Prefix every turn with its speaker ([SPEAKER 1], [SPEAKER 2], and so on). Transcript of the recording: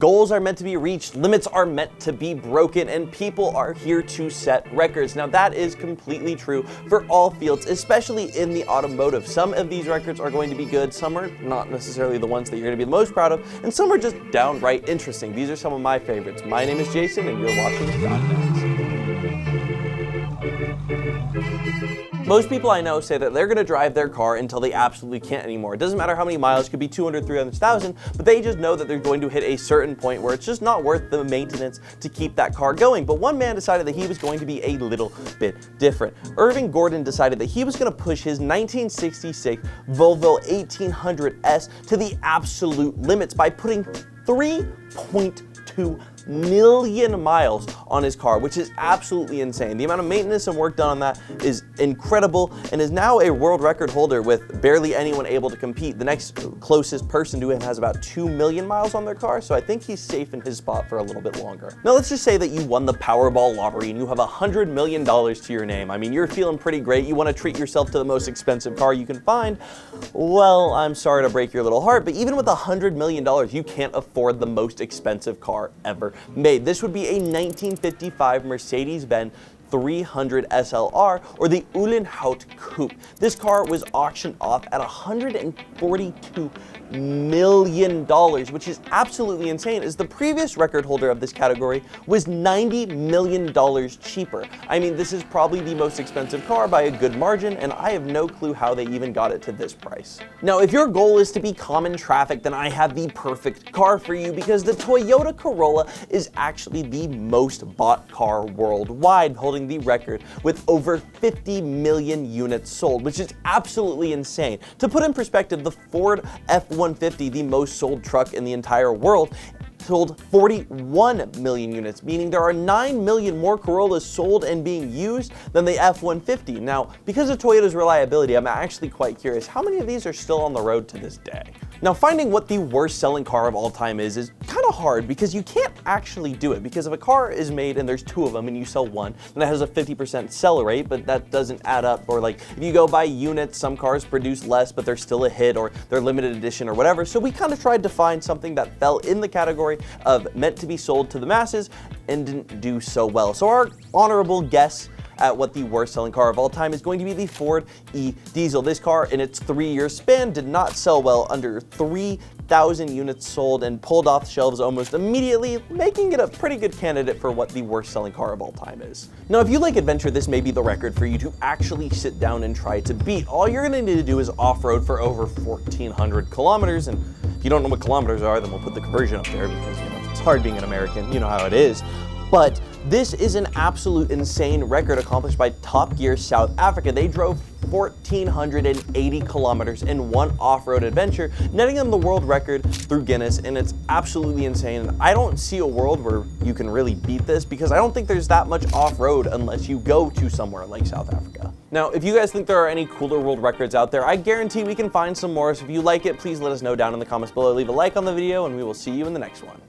[SPEAKER 1] Goals are meant to be reached, limits are meant to be broken, and people are here to set records. Now that is completely true for all fields, especially in the automotive. Some of these records are going to be good, some are not necessarily the ones that you're going to be the most proud of, and some are just downright interesting. These are some of my favorites. My name is Jason, and you're watching Goddads. Most people I know say that they're going to drive their car until they absolutely can't anymore. It doesn't matter how many miles, it could be 200, 300,000, but they just know that they're going to hit a certain point where it's just not worth the maintenance to keep that car going. But one man decided that he was going to be a little bit different. Irving Gordon decided that he was going to push his 1966 Volvo 1800S to the absolute limits by putting 3.2 million miles on his car, which is absolutely insane. The amount of maintenance and work done on that is incredible and is now a world record holder with barely anyone able to compete. The next closest person to him has about 2 million miles on their car, so I think he's safe in his spot for a little bit longer. Now let's just say that you won the Powerball lottery and you have $100 million to your name. I mean, you're feeling pretty great. You want to treat yourself to the most expensive car you can find. Well, I'm sorry to break your little heart, but even with $100 million, you can't afford the most expensive car ever made. This would be a 1955 Mercedes-Benz 300 SLR, or the Uhlenhaut Coupe. This car was auctioned off at $142 million, which is absolutely insane, as the previous record holder of this category was $90 million cheaper. I mean, this is probably the most expensive car by a good margin, and I have no clue how they even got it to this price. Now, if your goal is to be common traffic, then I have the perfect car for you, because the Toyota Corolla is actually the most bought car worldwide, holding the record with over 50 million units sold, which is absolutely insane. To put in perspective, the Ford F-150, the most sold truck in the entire world, sold 41 million units, meaning there are 9 million more Corollas sold and being used than the F-150. Now, because of Toyota's reliability, I'm actually quite curious, how many of these are still on the road to this day? Now, finding what the worst selling car of all time is kind of hard, because you can't actually do it, because if a car is made and there's two of them and you sell one, then it has a 50% sell rate, but that doesn't add up. Or like, if you go by units, some cars produce less, but they're still a hit, or they're limited edition or whatever. So we kind of tried to find something that fell in the category of meant to be sold to the masses and didn't do so well. So our honorable guess at what the worst selling car of all time is going to be the Ford E-Diesel. This car, in its 3-year span, did not sell well, under 3,000 units sold, and pulled off shelves almost immediately, making it a pretty good candidate for what the worst selling car of all time is. Now, if you like adventure, this may be the record for you to actually sit down and try to beat. All you're gonna need to do is off-road for over 1,400 kilometers, and if you don't know what kilometers are, then we'll put the conversion up there, because, you know, it's hard being an American, you know how it is. But this is an absolute insane record accomplished by Top Gear South Africa. They drove 1,480 kilometers in one off-road adventure, netting them the world record through Guinness, and it's absolutely insane. I don't see a world where you can really beat this, because I don't think there's that much off-road unless you go to somewhere like South Africa. Now, if you guys think there are any cooler world records out there, I guarantee we can find some more, so if you like it, please let us know down in the comments below. Leave a like on the video, and we will see you in the next one.